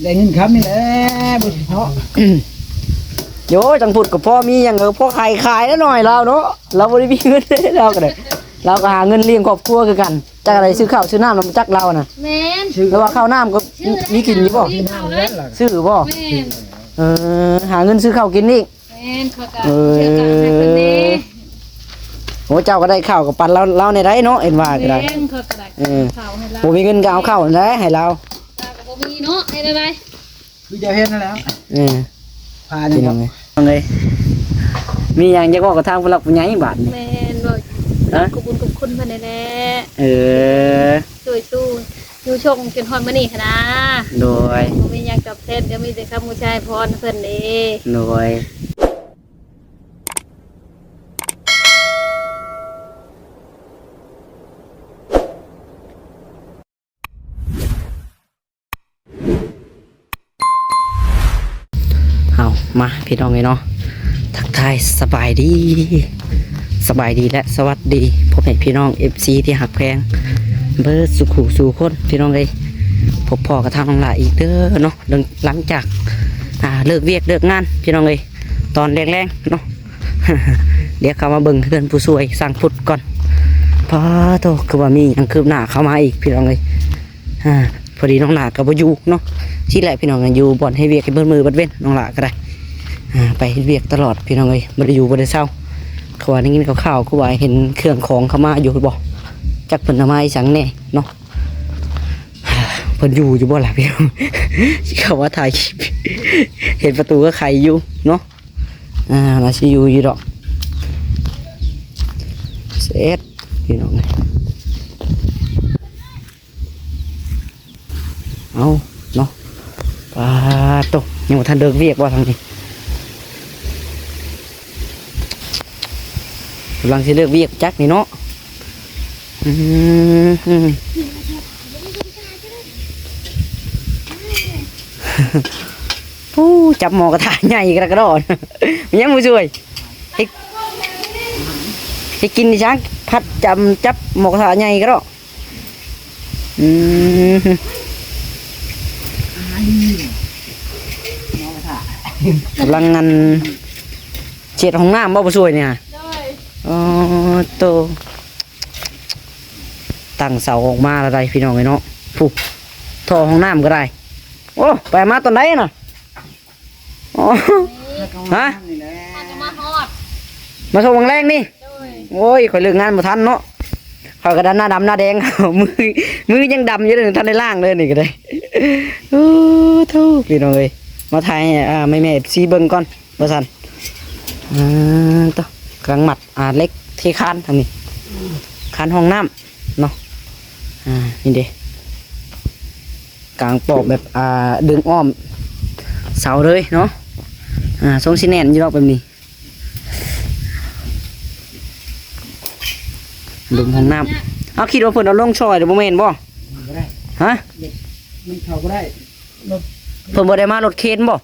ได้เงินครับนี่แหละบุญเพาะโยจังพูดกับพ่อมีอย่างพ่อขายแล้วหน่อยเราเนาะเราบริบีเงินเราก็ได้เราก็หาเงินเลี้ยงครอบครัวคือกันจากอะไรซื้อข้าวซื้อน้ำเราจักเราน่ะแม่นแล้วว่าข้าวน้ำก็มีกินอยู่บ่ซื้อบ่หาเงินซื้อข้าวกินนี่แม่นเขาก็เชื่อกันให้เพิ่นนี่โอ้เจ้าก็ได้ข้าวกับปันเราในได้เนาะเอ็นว่าก็ได้เขาก็ได้ข้าวให้เราบ่มีเงินก็เอาข้าวได้ให้เราก็บ่มีเนาะให้ได้คือจะเห็นนั่นแล้วพาจังไงมีอย่างจะบอกกับทางผู้หลักผู้ใหญ่บาดนี่แม่นบ่ขอบคุณเพิ่นแน่ช่วยสู้อยู่ชงจนฮอดมื้อนี้ค่ะนะโดยบ่มีหยังกับเทศเดี๋ยวมีแต่คำผู้ชายพรเพิ่นนี่โดยเอามาพี่น้องไงเนาะทักทายสบายดีและสวัสดีพ่อแม่พี่น้อง FC ที่หักแพงเบิร์ดสุขุสู่คนพี่น้องเลยพบพ่อกระทำน้องหลาอีกเด้อเนาะหลังจากเลิกเวียกเลิกงานพี่น้องเลยตอนแรงๆเนาะ เดี๋ยวเข้ามาเบิ่งเพื่อนผู้ช่วยสร้างพุทธก่อนพอโตคือว่ามียังคืบหน้าเข้ามาอีกพี่น้องเลยพอดีน้องหลากับวายูเนาะที่แรกพี่น้องกันอยู่บ่อนให้เวียกให้เบิ้ลมือบัดเว้นน้องหลาก็ได้ไปเวียกตลอดพี่น้องเลยบ่ได้อยู่บ่ได้เศร้าเขาว่าได้ยินข่าวๆเขาว่าเห็นเครื่องของเข้ามาอยู่บ่จักเพิ่นเอามาอีสังแน่เนาะเพิ่นอยู่บ่ล่ะพี่น้องเขาว่าถ่ายคลิปเห็นประตูก็ไขอยู่เนาะน่าสิอยู่ดอกเสร็จพี่น้องเอาเนาะปาโตยังบ่ทันเดินเวียกว่าทางนี้กำลังสิเลิกเวียกจักนี่เนาะผู้จับหมอกระทะใหญ่กระโดดมันยังมือช่วยให้กินดิฉันพัดจับหมอกระทะใหญ่กระโดดกำลังงานเช็ดห้องน้ำบ่ผู้ช่วยเนี่ยอ๋อโตตั้งเสาออกมาอะไรพี่น้องไอ้เนาะผู้ท่อห้องน้ำก็ได้โอ้ไปมาตอนไหนน่ะอ๋อฮะมาส่งวังแรงนี่โอ้ยคอยเลิกงานมาทันเนาะคอยกระดานหน้าดำหน้าแดงมือยังดำอยู่เลยทันในล่างเลยนี่ก็ได้โอ้ทูพี่น้องเลยมาถ่ายแม่ซีเบิ้งก่อนมาทันต่อกลางหมัดเล็กที่คานทางนี้คานห้องน้ำเนาะนี่เด้กลางปอกแบบดึงอ้อมเสาเลยเนาะทรงซีแนนอยู่รอบแบบนี้ดึงห้องน้ำเอาคิดว่าเพิ่นเอาลงซอยเดี๋ยวโมเมนต์บ่ฮะมันเขาก็ได้เพิ่นบ่ได้มารถเคนบ่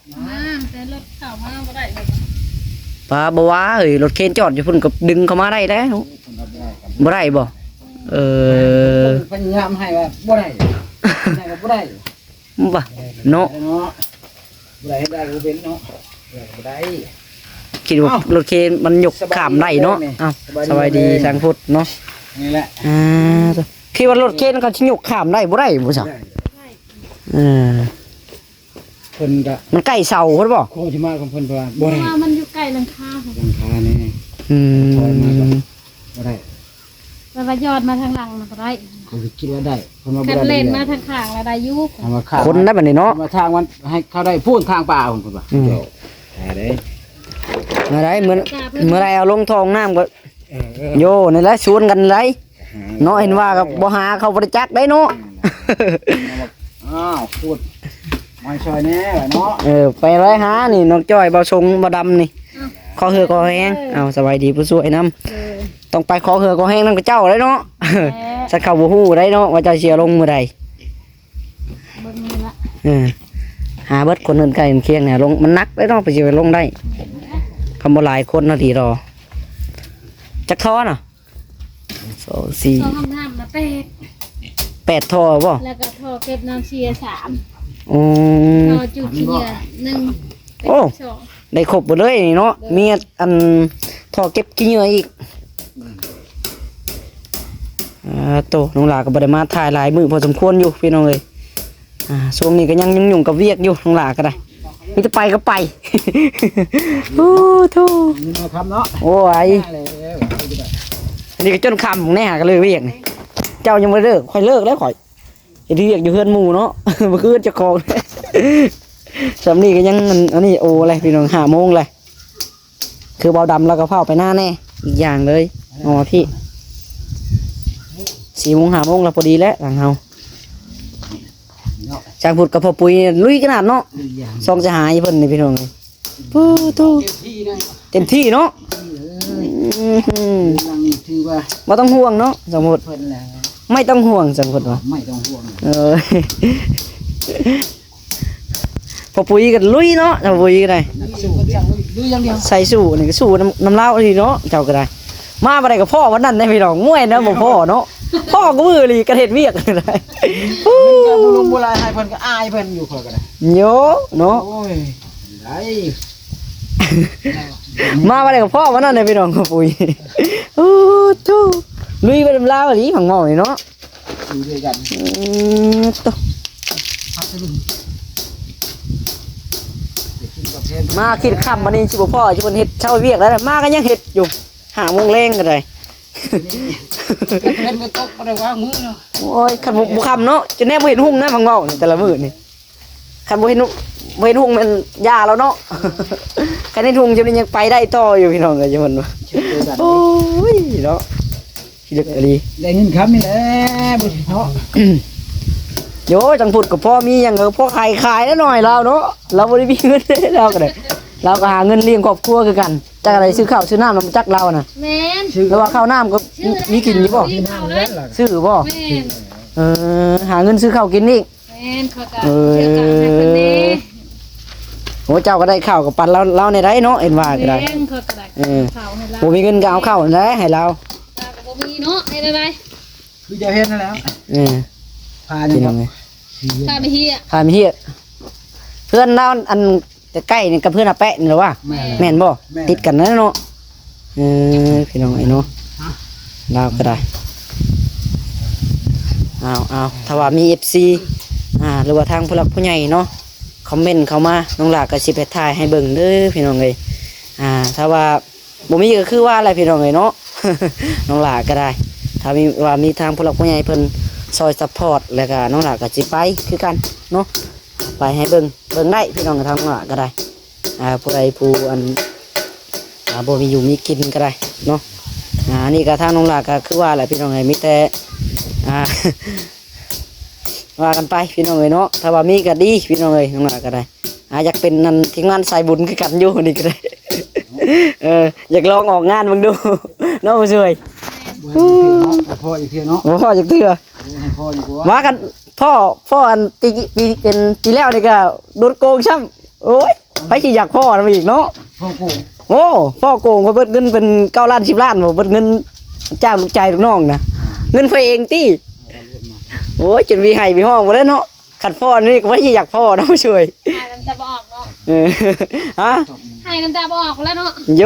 แต่รถเข้ามาบ่ได้ป้าบ่ว่าเฮ้ยรถเคนจอดอยู่เพิ่นก็ดึงเข้ามาได้แล้วบ่ได้บ่พยายามให้ว่าบ่ได้บ่ได้บ่เนาะบ่ได้ก็เป็นเนาะบ่ได้คิดว่ารถเคนมันยกขามได้เนาะอ้าวสบายดีทางพุทธเนาะนี่แหละคิดว่ารถเคนเขาสิยกขามได้บ่ได้บ่ซะเพิ่นก็มันใกล้เสาเพิ่นบ่คงสิมาของเพิ่นว่าบ่ได้มันอยู่ใกล้หลังคานี่ถอยมาบ่ได้ว่ายอดมาทางหลังก็ได้เขาคิดว่าได้เพิ่นมาบ่ได้เล่นมาทางข้างแล้วได้อยู่คนได้บัดนี้เนาะมาทางมันให้เขาได้พูนทางป่าเพิ่นว่าได้อะไรเมื่อไรเอาลงทองน้ำก็โยนี่แหละชวนกันไรเนาะเห็นว่ากับบ่หาเขาบริจาคได้เนาะอ้าวพูดไม่ใช่แน่เนาะไปไรหานี่น้องจ้อยเบาชงเบาดำนี่คอเหือคอแห้งเอาสบายดีผู้ช่วยน้ำต้องไปคอเหือคอแห้งนั่นก็เจ้าได้เนาะสักเขาบูฮู้ได้เนาะว่าจะเชียร์ลงเมื่อใดหาเบิดคนอื่นใกล้เคียงเนี่ยลงมันนักได้เนาะไปเชียร์ลงได้คำโบราณคนนาทีรอจักท่อน่ะ2 4 ท่อห้องน้ำนะ8 ท่อบ่แล้วก็ท่อเก็บน้ำเชียร์3 โอ้ รอจุดขี้เหยื่อหนึ่ง โอ้ สอง ได้ครบหมดเลยนี่เนาะมีอันท่อเก็บขี้เหงื่ออีกโตน้องหลาก็บ่ได้มาถ่ายหลายมื้อพอสมควรอยู่พี่น้องเอ้ยช่วงนี้ก็ยังยุ่งกับเวียกอยู่น้องหลาก็ได้มีแต่ไปก็ไป โอ้โธ่ นี่มาคำเนาะ โอ้ยอันนี้ก็จนคำแน่ก็เลยเวียกนี่เจ้ายังไม่เลิกค่อยเลิกแล้วข่อยเฮ็ดเวียกอยู่เฮือนหมู่เนาะ เมื่อคืนเจะของ สำนี้ก็ยังอันนี้โอ้อะไรพี่น้อง5 โมงเลยคือเบาดำแล้วก็เผาไปหน้าแน่อีกอย่างเลยอ๋อพี่4 โมง 5 โมงแล้วพอดีแล้วหลังเฮาจากพุดกับพ่อปุ้ยลุยขนาดเนาะซองจะหายเพิ่นนี่พี่น้องโอ้โธ่เต็มที่เนาะ ยังถือว่า บ่ต้องห่วงเนาะสมมุติ เพิ่นแหละ ไม่ต้องห่วงสมมุติว่า ไม่ต้องห่วง พอปุ๋ยก็ลุยเนาะพอปุ๋ยก็ได้ สู้ดูอย่างเดียว ใส่สู้นี่ก็สู้น้ำเล่าดีเนาะเจ้าก็ได้มาบ่ได้กับพ่อวันนั้นได้พี่น้องมวยนะบ่พ่อเนาะพ่อก็มือลีกระเฮ็ดเวียกก็ได้ ก็บ่ลงบ่ลายให้เพิ่นก็อายเพิ่นอยู่ค่อยก็ได้ โยเนาะ โอ้ยได้ มาบ่ได้กับพ่อวันนั้นได้พี่น้องพอปุ๋ยโอ้ทูลุยไปน้ำเล่าดีของหม้อนี่เนาะ อยู่ด้วยกัน ต พักลุงกินกับเพน มาคิดค่ำมานี่สิบ่พ่อสิเพิ่นเฮ็ดเช้าเวียกแล้วมาก็ยังเฮ็ดอยู่5 โมงแรงก็ได้ เพนก็ตกบ่ได้วางมือเนาะ โอ้ยคันบ่คำเนาะจะแน่บ่เห็นหุ่งนะพังเว้านี่แต่ละมื้อนี่คันบ่เห็นหุ่งมันยาแล้วเนาะ คันเห็นหุ่งจะมันยังไปได้ต่ออยู่พี่น้องเอ้ยจังมันว่า ชื่อเดียวกัน โอ้ยเนาะขี้ลึกอะลี ได้เงินคำนี่แหละบ่เนาะ โยจังพูดกับพ่อมีหยังพ่อขายแล้วหน่อยเราเนาะเราบ่ได้มีเงิน เราก็ได้เราก็หาเงินเลี้ยงครอบครัวคือกันจักอะไรซื้อข้าวซื้อน้ำนำจักเราน่ะ แม่น แล้วว่าข้าวน้ำก็มีกินอยู่บ่ ที่นั่งแล้วล่ะ ซื้อบ่ แม่น หาเงินซื้อข้าวกินอีก แม่นเขาก็เชื่อกันให้เพิ่นนี่ โอ้เจ้าก็ได้ข้าวกับปันเราในได้เนาะเอ็นว่าก็ได้ แม่นเขาก็ได้ข้าวให้เรา บ่มีเงินก็เอาข้าวนั่นแหละให้เรา ตาก็บ่มีเนาะให้ได้ คือจะเห็นนั่นแล้ว พา พี่ เนี่ย น้องไง ตาไปเฮีย พามีเฮียเพื่อนเราอันใกล้นี่กับเพื่อนอาแปะนี่หรอวะ แม่ แม่นบ่ติดกันนะเนาะพี่น้องไอ้เนาะเราก็ได้เอาถ้าว่ามี FC หรือว่าทางผู้หลักผู้ใหญ่เนาะคอมเมนต์เข้ามาน้องหลาก็สิไปถ่ายให้เบิ่งเด้อพี่น้องเอ้ยถ้าว่าบ่มีก็คือว่าอะไรพี่น้องเอ้ยเนาะ น้องหลาก็ได้ ถ้ามีทางผู้หลักผู้ใหญ่เพิ่นซอยซัพพอร์ตแล้วก็น้องหลาก็สิไปคือกันเนาะไปให้เบิ่งได้พี่น้องทางน้องหลาก็ได้ผู้ใดผู้อันบ่มีอยู่มีกินก็ได้เนาะนี่ก็ทางน้องหลาก็คือว่าแหละพี่น้องเอ้ยมีแต่ว่ากันไปพี่น้องเอ้ยเนาะถ้าว่ามีก็ดีพี่น้องเอ้ยน้องหลาก็ได้อยากเป็นนั่นทีมงานสายบุญคือกันอยู่นี่ก็ได้ อยากลองออกงานมึงดู เนาะผู้ช่วย พ่ออีกทีเนาะ พ่อจากเถื่อ ให้พ่อดีกว่า ว่ากันพ่ออันปีเป็นปีแล้วนี่ก็โดนโกงช่ำโอ้ยไปขี้อยากพ่อนะอีกเนาะ พ่อกู โอ้พ่อโกงเพราะเบิดเงินเป็น9 ล้าน10 ล้านบ่เบิดเงินจ้างลูกใจลูกน้องนะเงินไฟเองตีโอ้ยจนมีให้มีห้องหมดแล้วเนาะขัดพ่อนี่ก็ไปขี้อยากพ่อนะผู้ช่วย ให้น้ำตาบ่ออกเนาะ ฮะ ให้น้ำตาบ่ออกแล้วเนาะ โย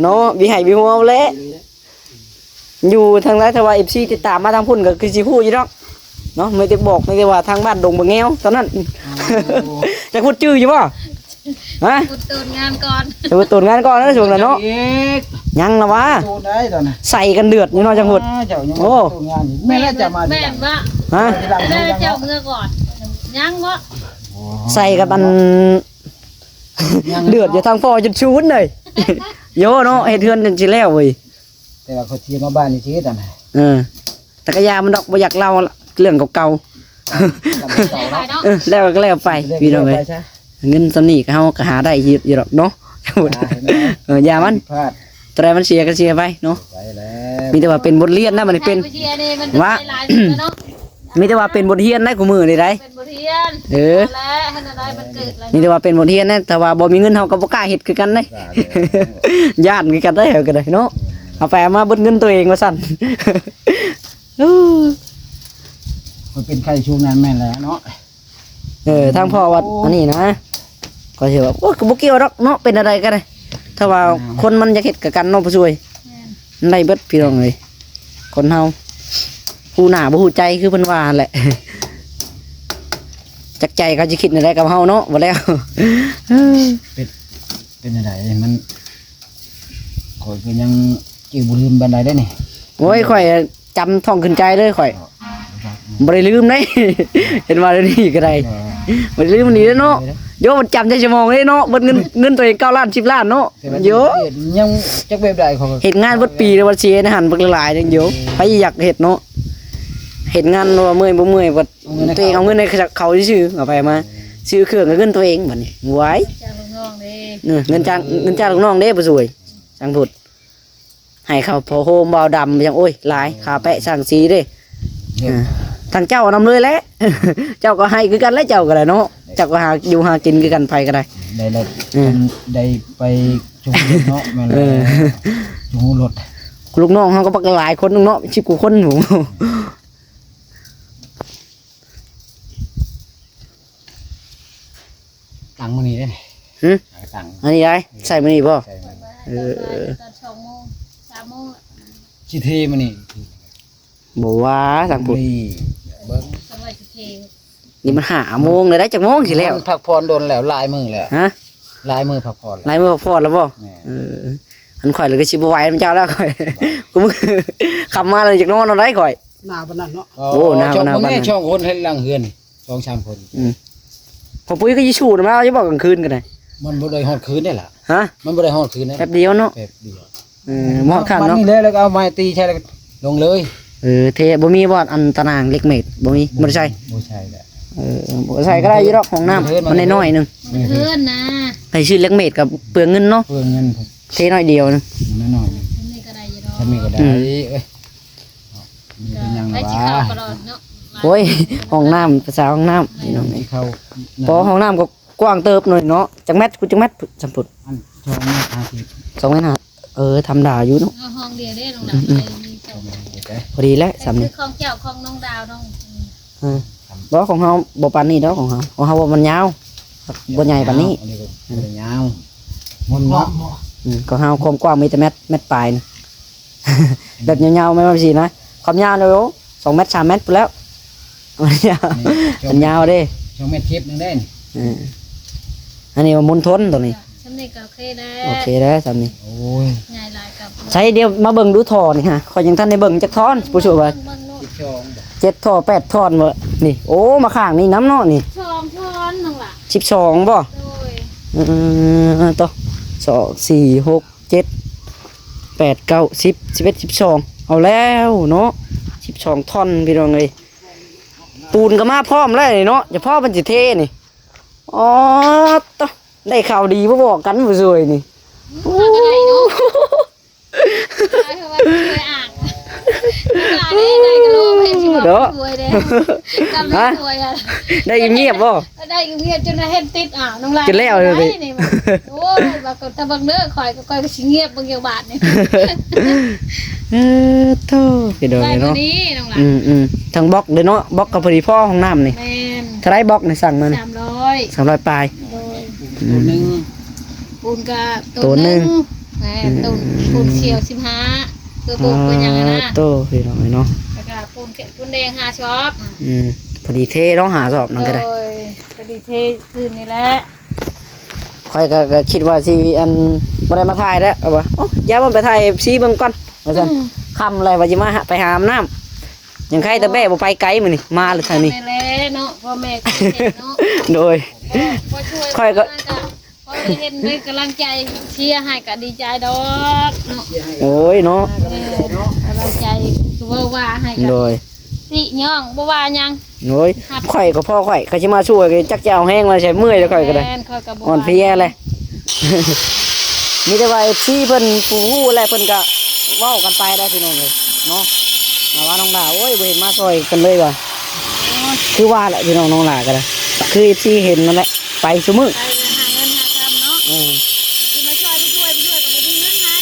เนาะมีให้มีหัวแล้วอยู่ทางไรทว่า FC ติดตามมาทางพุ่นก็คือสิฮู้อยู่ดอกเนาะไม่ได้บอกไม่ได้ว่าทางบ้านดงบ่แงวตอนนั้น จะพูดชื่ออยู่บ่ฮะ กูตื่นงานก่อน จะพูดตูนงานก่อนนะช่วงนั้นเนาะ อีก ยังนะวะ โตได้ตอนน่ะ ใส่กันเดือดนี่เนาะจังพูด เจ้ายังโตงานอยู่แม่แล้วจะมา แม่นว่า ฮะ ได้เจ้าเมื่อก่อนยังวะ ใส่กับอันเดือดอยู่ทางพ่อจนชูนเลยโยเนาะเฮ็ดเฮือนจนสิแล้วเว้ย แต่ว่าเขาเทียมาบ้านนี่สิตอนน่ะ แต่ก็ยามันดอกบ่อยากเล่าเรื่องเก่า ไปเนาะ ๆแล้วก็แล้วไปพี่น้องเอ้ยเงินตอนนี้ก็เฮาก็หาได้อยู่ดอกเนาะจังพูดยามัน พลาด แต่มันเสียก็เสียไปเนาะ ไปแล้ว มีแต่ว่าเป็นบทเรียนนะมันเป็น ว่า มีแต่ว่าเป็นบทเรียนนะกูมือนี่ได้ เป็นบทเรียน และให้นายมันเกิดอะไร มีแต่ว่าเป็นบทเรียนนะแต่ว่าบ่มีเงินเฮาก็บ่กล้าเฮ็ดคือกันเด้ ย่านคือกันได้เหรอก็ได้เนาะเอาไปเอามาเบิดเงินตัวเองว่าซั่น มันเป็นไข้ช่วงนั้นแม่นแล้วเนาะ ทางพ่อวัดอันนี้นะก็สิว่าโอ้ยก็บ่เกี่ยวดอกเนาะเป็นอะไรก็ได้ถ้าว่าคนมันอยากเฮ็ดกับกันเนาะผู้ช่วยได้เบิดพี่น้องเอ้ยคนเฮาผู้หน้าบ่ฮู้ใจคือเพิ่นว่าแหละจักใจเขาจะคิดอะไรกับเฮาเนาะบ่แล้ว เป็นอะไรมันข่อยก็ยังจิ้วบ่ลืมบันไดได้นี่ โอ้ยข่อยจำท่องขึ้นใจเลยข่อยบ่ได้ลืมเด้ เห็นว่าเดี๋ยวนี้ก็ได้บ่ได้ลืมมันนี่เด้อเนาะโยมันจำได้ชั่วโมงเด้เนาะเบิดเงินตัวเอง9ล้าน10ล้านเนาะโย ยังจักแบบใดเขา เฮ็ดงานเบิดปีแล้วบ่สิให้หันเบิกหลายจังโยไผอยากเฮ็ดเนาะเฮ็ดงานว่าเมื่อยบ่เมื่อยบ่ตัวเองเอาเงินในเขาซื่อๆเอาไปมาซื้อเครื่องกับเงินตัวเองบัดนี้ไหว จ้างลูกน้องเด้ เงินจ้างลูกน้องเด้บ่สวยจังพุดให้เขาพอโฮมบ่าวดำจังโอ้ยหลายค่าแปะสร้างสีเด้ทางเจ้านำเลยแหละ เจ้าก็ให้คือกันแล้วเจ้าก็ได้เนาะเจ้าก็หาอยู่หากินคือกันไปก็ได้ ได้ไปจุงเนาะแม่นจุงรถ ลูกน้องเฮาก็ปักหลายคนนึงเนาะ10กว่าคนหนู ตังมื้อนี้เด้ หึ ตัง อันนี้ได้ใส่มื้อนี้บ่ ตอน2 โมง 3 โมง สิเทมื้อนี้ บ่ว่าสังพุด เบิ่ง สบายสิเท นี่มัน5โมงเลยได้จักโมงสิแล้ว พักผ่อนโดนแล้วลายมือแล้ว ฮะ ลายมือพักผ่อน ลายมือพอดแล้วบ่อันข่อยเลยก็สิบ่ไหวมันเจ้าแล้วข่อย กูมึงขับมาเลยจากนอนเอาได้ข่อย หน้าปานนั้นเนาะ โอ้หน้า ช่อง หน้า มึง ปานนั้น ช่องคนให้ลังเฮือน2-3คน พอปุ้ยก็ยิชูนะมาจะบอกกลางคืนกันเลย มันบ่ได้ฮอดคืนได้ล่ะ ฮะ มันบ่ได้ฮอดคืนได้ แป๊บเดียวเนาะ แป๊บเดียว เหมาะคัน มัน เนาะ นี่เลยแล้วก็เอาไม้ตีใช่แล้วก็ลงเลย เทบ่มีบ่อันตะนางเล็กเม็ดบ่มีบ่ได้ใช่ บ่ใช่แหละ บ่ใส่ก็ได้อยู่ดอกของน้ำมันน้อยๆนึง เพื่อนนะ ให้ชื่อเล็กเม็ดกับเปลืองเงินเนาะ เพื่อเงิน เทน้อยเดียวนึง น้อย ฉันนี่ก็ได้อยู่ดอก ๆถ้ามีก็ได้เอ้ยมีเป็นหยัง ได้ ล่ะ สิ วะ เข้าก็ดอกเนาะ โอ้ยห้องน้ำภาษาห้องน้ำพี่น้อง ที่เขา พอห้องน้ำก็กว้างเติบหน่อยเนาะจักแมตรกูจักแมตรสัมพุด อันช่องนี้อาทิตย์ 2เมตรทำด่าอยู่เนาะ เอาห้องเดียวได้ลงหนังไปมีเจ้า พอดีแล้วสำ คื นี่ อของเจ้าของน้องดาวน้อง บ่ของเฮาบ่ปานนี้ดอกของเฮาบ่มันยาวบ่ใหญ่ปานนี้ อันนี้ก็บ่ยาวมันเนาะ ก็เฮาความกว้างมีแต่เม็ดปลายนะ แบบยาวๆไม่ว่าสินะความยาวเลยโอ้2 เมตร 3 เมตรไปแล้วมันยาวมันยาวเด้ ช่องเม็ดคลิปนึงได้นี่ อันนี้มันมนทนตัวนี้ ฉันนี่ก็โอเคแล้ โอ ว เคแล้วสำนี้ โอ้ย ง่ายหลายกับ ใช้เดี๋ยวมาเบิ่งดูท่อนี่ฮะขอยยังท่านได้เบิ่งจักท่อนผู้ช่วยว่า เบิ่งโน่น ช่อง 7ท่อ8ท่อนบ่นี่โอ้มาข้างนี่น้ำเนาะนี่ ช้อนน้องล่ะ 12บ่ โดย ต่อ2 4 6 7 8 9 10 11 12เอาแล้วเนาะ12ท่อนพี่น้องเอ้ยปูนก็มาพร้อมแล้วนี่เนาะจะพ่อมันสิเทนี่อ๋อต่อได้ข่าวดีบ่บอกกันผู้ช่วยนี่ มาก็ได้เนาะได้เพราะว่าช่วยอ่างได้ได้ก็รู้ไม่ใช่ว่าช่วยเด้กำลังช่วยอ่ะ ได้เงียบบ่ ได้เงียบจนเห็นติดอ่างน้องลาย จนแล้วเลย โอ้ยว่าก็ตะบังเด้อคอยก็ก็สิเงียบบางอย่างบาทนี่ โธ่พี่น้อง ได้ เนาะ มื้อนี้น้องลาย ทั้งบล็อกเด้อเนาะบล็อกกับพอดีพ่อห้องน้ำนี่ แม่น ถ้าได้บล็อกนี่สั่งมานี่ 300 300ปลาย โดย ตัวนึง ปูนก็ ตัวหนึ่ง แม่นตูนปูนเขียว15คือปูนเป็นหยังไงนะ โตพี่น้องเนาะ แล้วก็ปูนแดง5ช็อป พอดีเทต้องหาสอบนั่นก็ได้ โดยพอดีเทคืนนี่แหละ ค่อยก็คิดว่าสิอันบ่ได้มาถ่ายแล้วเอาบ่โอ้อย่าบ่ไปถ่าย FC เบิ่งก่อนว่าซั่นค่ำอะไรว่าสิมาไปหาอาบน้ำยังใครแต่แม่บ่ไปไกลมื้อนี่มาเลยทางนี้ แม่แล้วเนาะพ่อแม่ก็เห็นเนาะ โดย พ่อช่วย ค่อยก็ พ่อได้เห็นได้กำลังใจเชียร์ให้ก็ดีใจดอกเนาะ โอ้ยเนาะ กำลังใจคือว่าให้กั โดย สิย่องบ่ว่าหยัง โอ้ยข่อยก็พ่อข่อยเขาสิมาช่วยก็จักจะเอาแห้งมาใช้เมื่อยแล้วข่อยก็ได้ แม่นข่อยก็บ่ อ่อนเพลียเลย มีแต่ว่าพี่เพิ่นผู้ฮู้อะไรเพิ่นก็เว้ากันไปได้พี่น้องเลยเนาะว่าน้องหลาโอ้ยบ่เห็นมาซอยกันเลยว่ะคือว่าแหละพี่น้องน้องหลาก็ได้คือที่เห็นนั่นแหละไปซุมื้อ ไปหาเงินหาทำเนาะสิมาช่วยไปช่วยก็บ่มีเงินให้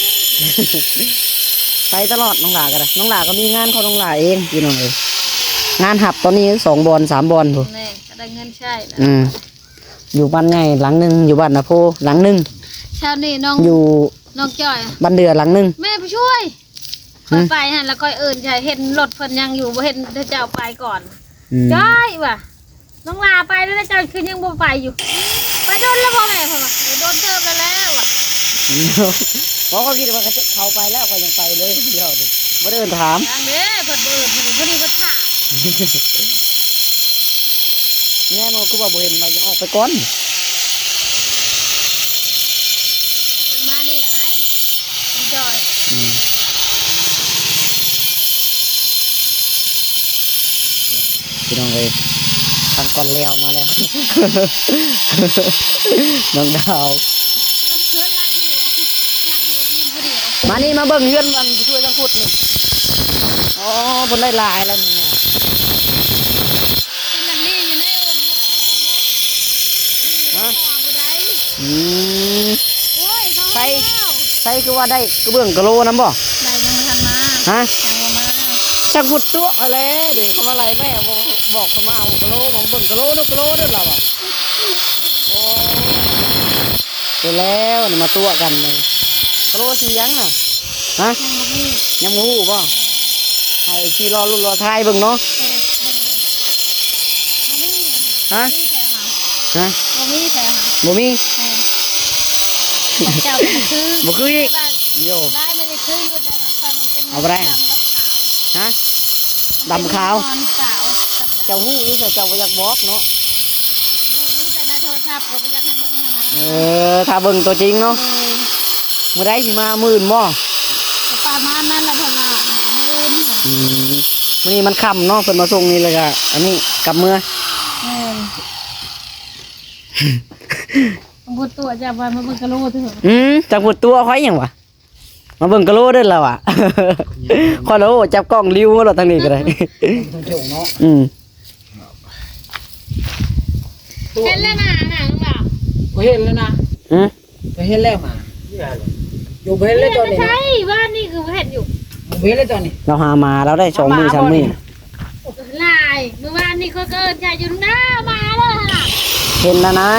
ไปตลอดน้องหลาก็ได้น้องหลาก็มีงานของน้องหลาเองพี่น้องเลยงานหับตอนนี้2 บอล3 บอลพุ่น แม่ ก็ได้เงินใช้แล้ว อยู่บ้านใหญ่หลังหนึงอยู่บ้านนาโพหลังหนึง เช้านี้น้อง อยู่ น้องจ้อย บ้านเดือหลังหนึง แม่ผู้ช่วยค่อยไปหั่นแล้วค่อยเอิ้นใช่เห็นรถเพิ่นยังอยู่บ่เห็นเจ้าไปก่อน จ้อยว่ะน้องลาไปแล้วนะจ้อยคือยังบ่ไปอยู่ ไปโดนแล้วพ่อแม่พ่อมาโดนเติมไปแล้วว่ะ เพราะเขาคิดว่าเขาไปแล้วก็ยังไปเลยเดี๋ยวดิมาเดินถาม ทางเด้เพิ่นเบิดเพิ่นพอดีเพิ่นถาม แน่นอนกูว่าบ่เห็นมายังออกไปก่อน เพิ่นมานี่อะไรน้องจ้อย พี่น้องเลยทางก่อนแล้วมาแล้ว น้องดาว เพื่อนรักอยู่ยิงผู้เดียว มานี่มาเบิ่งเฮือนมันช่วยจังพุดนี่อ๋อเพิ่นได้หลายแล้วนี่นะ เป็นอย่างนี้อยู่ในเอิ้นฮะว่าบ่ได้ อืม โอ้ยเขา ไป ให้แล้ว ใช่คือว่าได้กระเบื้องกะโลนํบ่ ได้ยังบ่ทันมา ฮะ ยังบ่มา จักพุดตัวอะไรเดี๋ยวเขาว่าอะไรแม่บอกเขามาเอากะโลของเบิ่งกะโลเด้อกะโลเด้อเราอ่ะโอ้ไปแล้วนี่มาตัวกันเลยกะโลสิยังน่ะฮะ ยังบ่มียังบ่ฮู้บ่ให้สิรอรุ่นรอท้ายเบิ่งเนาะ ฮะ ฮะ บ่มีแถวหา บ่มี เจ้าเป็นคือ บ่คืออีกโย ลายไม่ได้คืออยู่แต่ความมันเป็น เอาไปได้ ดำกับขาว ฮะดำขาว นอนขาวกับดำ เจ้าฮู้หรือเจ้าบ่อยากบอกเนาะ รู้แต่ในโทรศัพท์ก็ไม่อยากให้มึงหา ถ้าเบิ่งตัวจริงเนาะมื้อใดสิมามื้ออื่นบ่ ประมาณนั้นแหละพ่อละมื้ออื่น มื้อนี้มันค่ำเนาะเพิ่นมาส่งนี่เลยก็อันนี้กลับเมื่อ บุตรตัวจะวันมาเบิ่งกะโหลเถอะ จักพูดตัวค่อยหยังวะมาเบิ่งกะโหลเด้อแล้วอ่ะ ขอโลจับกล้องริ้วมาแล้วทางนี้ก็ได้ ต้องโจงเนาะ เห็นแล้วนะหนังเปล่า ก็เห็นแล้วนะ อืม ก็เห็นแล้วมาอยู่เห็นแล้วตอนนี้ ใช่บ้านนี่คือเห็นอยู่ เห็นแล้วตอนนี้ เราหามาเราได้2มื้อ3มื้อ ลายเมื่อวานนี่เขาเกินใจอยู่หน้ามาเลยค่ะ เห็นแล้วนะ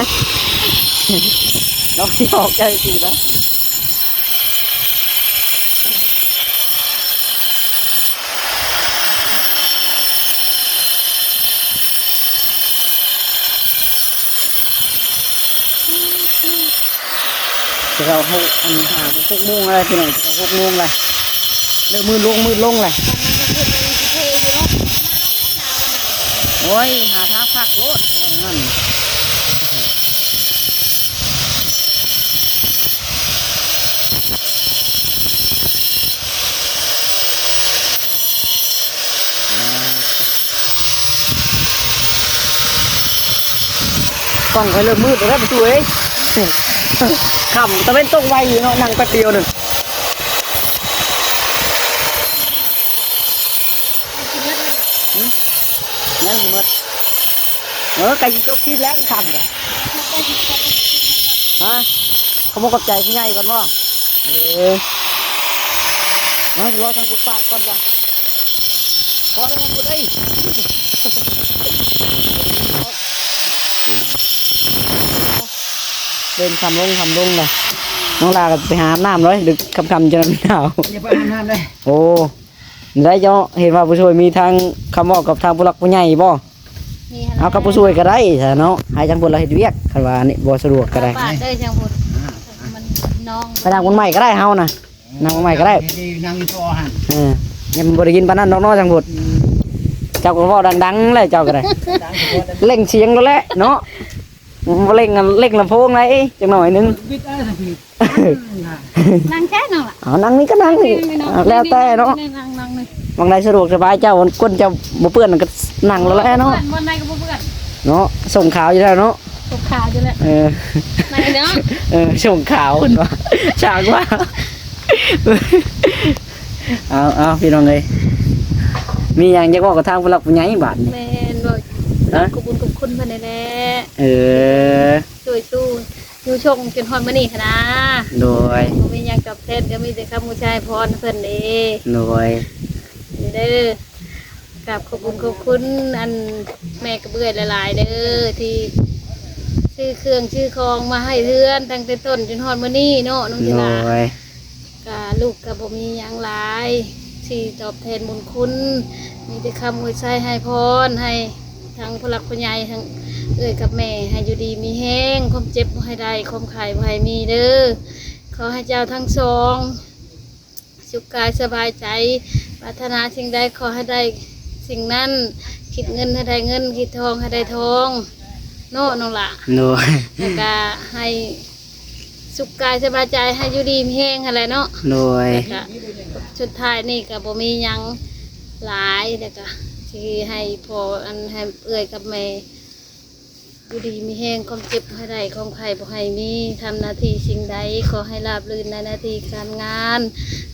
เราสิออกใจสินะเราหกอันหา6 โมงอะไรพี่น้องจะ6 โมงเลยเริ่มมืดลงเลยโอ้ยหาทางพักรถนั่นกล้องไปเริ่มมืดแล้วประตูเอ้ย ขำตะเวนตกไวอยู่เนาะนั่งแป๊บเดียวหนึ่งนั่นสิหมดไก่จกกินแล้วขำเลยฮะเขาบอกกับใจพี่ใหญ่ก่อนว่าเอารอทางกุดปาดก่อนจ้ะพอแล้วทางกุดเอ้ยเดินคำลงเลยน้องลาก็ไปหาน้ำเลยดึกคำจนหนาว อย่าไปห้ามเลย โอ้ได้เจ้าเห็นว่าผู้ช่วยมีทางคำบอกกับทางผู้หลักผู้ใหญ่บ่เอากับผู้ช่วยก็ได้แต่เนาะให้จังบุญเราเฮ็ดเวียกคันว่านี่บ่สะดวกก็ได้ ปาดเลยจังบุญมันน้อง ไปนั่งคนใหม่ก็ได้เฮานะนั่งคนใหม่ก็ได้ นั่งอยู่ตัวหัน ยังบ่ได้ยินปานนั้นดอกเนาะจังบุญเจ้าก็เว้าดังๆเลยเจ้าก็ได้เล่งเสียงแล้วแหละเนาะเล่งลำโพงเลยจังหน่อยนึง บิดอะไรสักที นั่งแค่นั่งล่ะ เอานั่งนี่ก็นั่งนี่แล้วแต่เนาะ นั่งเลย บางใดสะดวกสบายเจ้าก้นเจ้าบ่เปื้อนก็นั่งแล้วแหละเนาะ บนในกับเพื่อน เนาะส่งข่าวอยู่แล้วเนาะ ตกขาอยู่แล้วในเนาะ ส่งข่าวคุณว่าฉากว่าเอาพี่น้องเลยมีอย่างจะบอกกับทางผู้หลักผู้ใหญ่บาทนี่ แม่นบ่ขอบคุณกับคุณเพิ่นแน่ช่วยสู้อยู่ชงจนฮอดมื้อนี้ค่ะนะ โดย บ่มีหยังกับเทศก็มีแต่คำผู้ชายพรเพิ่นเด้ โดย นี่เด้อ กับขอบคุณอันแม่กระเบื้อหลายๆเด้อที่ซื้อเครื่องซื้อของมาให้เพื่อนตั้งแต่ต้นจนฮอดมื้อนี้เนาะน้อง โด จิลาย กะลูกกับบ่มีหยังหลายที่ตอบแทนบุญคุณมีแต่คำอวยชัยให้พรให้ทั้งผู้หลักผู้ใหญ่ทั้งเอ้ยกับแม่ให้อยู่ดีมีแห้งความเจ็บบ่ให้ได้ความไข้บ่ให้มีเด้อขอให้เจ้าทั้งสองสุขกายสบายใจปรารถนาสิ่งใดขอให้ได้สิ่งนั้นคิดเงินให้ได้เงินคิดทองให้ได้ทองเนาะน้องล่ะ โดย แล้วก็ให้สุขกายสบายใจให้อยู่ดีมีแห้งอะไรเนาะ โดย แล้วก็สุดท้ายนี่ก็บ่มีหยังหลายแล้วก็ที่ให้พออันให้เอื้อยกับแม่อยู่ดีมีแห้งความเจ็บให้ได้ความไข้บ่ให้มีทำหน้าที่สิ่งใดขอให้ราบรื่นในหน้าที่การงาน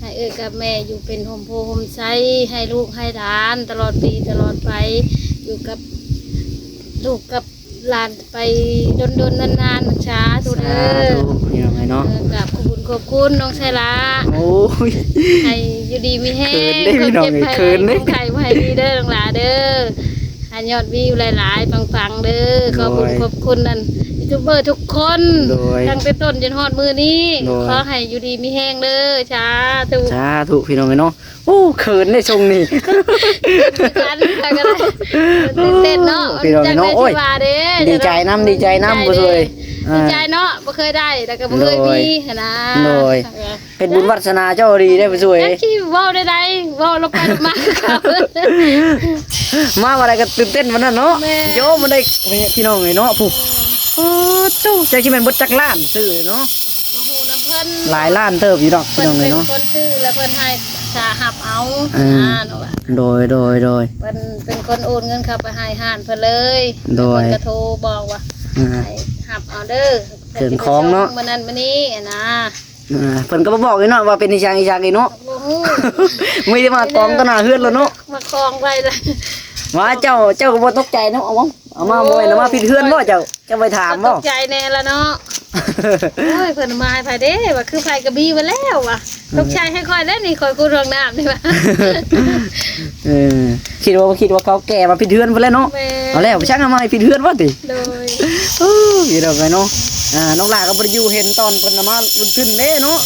ให้เอื้อยกับแม่อยู่เป็นโฮมโพโฮมไซให้ลูกให้หลานตลอดปีตลอดไปอยู่กับลูกกับหลานไปดนนานๆช้าสุดเด้ สา อ ธุพี่น้องเอ้ยเนาะ กับขอบคุณน้องชายละ โอ้ย ให้อยู่ดีมีแห้ง เขินเด้พี่น้องเอ้ยเขินเด้ คนไข่ไผ่มีเด้อน้องหลาเด้อให้ยอดวิวหลายๆปังๆเด้อขอบคุณ โดย ขอบคุณนั่นยูทูบเบอร์ทุกคน โดย ตั้งแต่ต้นจนฮอดมือนี้ โดย ขอให้อยู่ดีมีแห้งเด้อช้าถูก สาธุพี่น้องเอ้ยเนาะโอ้เขินในทรงนี้ กันใครก็ได้เต้นเนาะ พี่น้องเอ้ยเนาะโอ้ย จังได้ที่ว่าเด้อ ดีใจน้ำดีใจน้ำบ่ซวย ดีใจเนาะบ่เคยได้แต่ก็บ่เคยมีหั้นนะ โดย เป็นบุญวัฒนาเจ้าดีได้ไปสวย แค่ขี้เว้าได้ๆเว้าลงไปลงมาคือเขา มาอะไรก็ตื่นเต้นวันนั้นเนาะ แม่ โยมมาได้พี่น้องเลยเนาะผู้โอ้ตู้ใจที่มันบดจักล้านซื้อเนาะ มาหูน้ำเพิ่น หลายล้านเติบอยู่ดอกพี่ เพิ่น น้องเล เป็ ย น เนาะ คนซื้อแล้วเพิ่นให้สาหับเอา อืม เนาะว่า โดย เพิ่นเป็นคนโอนเงินเข้าไปให้ห้านเพิ่นเลย โดย เพิ่นก็โทรบอกว่า อ่า ให้หับเอาเด้อ เกินของเนาะ มื้อนั้นมื้อนี้นะ เพิ่นก็บ่บอกเลยเนาะว่าเป็นอีช่างอีเนาะ บ่ฮู้ ไม่ได้มากองตะหน้าเฮือนแล้วเนาะ มาคลองไว้เลย ว่าเจ้าก็บ่ตกใจเนาะเอามาบ่แม่นเอามาผิดเฮือนบ่เจ้าไปถาม ต บ่ กใจแน่ละเนาะโอ้ยเพิ่นมาให้ไผเด้ว่าคือไผกระบี่มาแล้วว่ะตกใจให้ค่อยแล้วนี่ค่อยกูรองน้ำนี่ว่ะ เออคิดว่าเขาแก่มาผิดเฮือนไปแล้วเนาะ แม่ เอาแล้วช่างเอามาให้ผิดเฮือนบ่ติ โดย อยู่ดอกไงเนาะน้องหลาก็บ่ได้อยู่เห็นตอนเพิ่นเอามาบุญขึ้นเด้เนาะ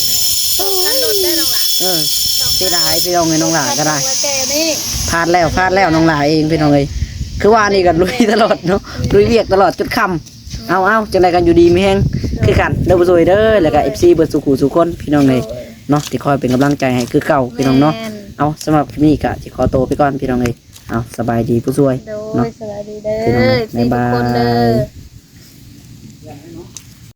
ท่านรถได้น้องหล่ะ เออเสียดายพี่น้องไงน้องหลาก็ได้ แกนี่ พลาดแล้วน้องหลาเองพี่น้องเอ้ยคือว่านี่ก็ลุยตลอดเนาะลุยเวียกตลอดจนค่ำเอาจังไดกันอยู่ดีมีแฮงคือกันเด้อบ่ซวยเด้อแล้วก็ FC เบิดสุขุสุคนพี่น้องเอ้ยเนาะที่คอยเป็นกำลังใจให้คือเก่าพี่น้องเนาะเอาสำหรับคลิปนี้ก็สิขอตัวไปก่อนพี่น้องเอ้ยเอาสบายดีผู้ซวย โด เนาะ ยสวัสดีเด้อ พี่น้องบ๊ายบาย ทุกคนเด้อ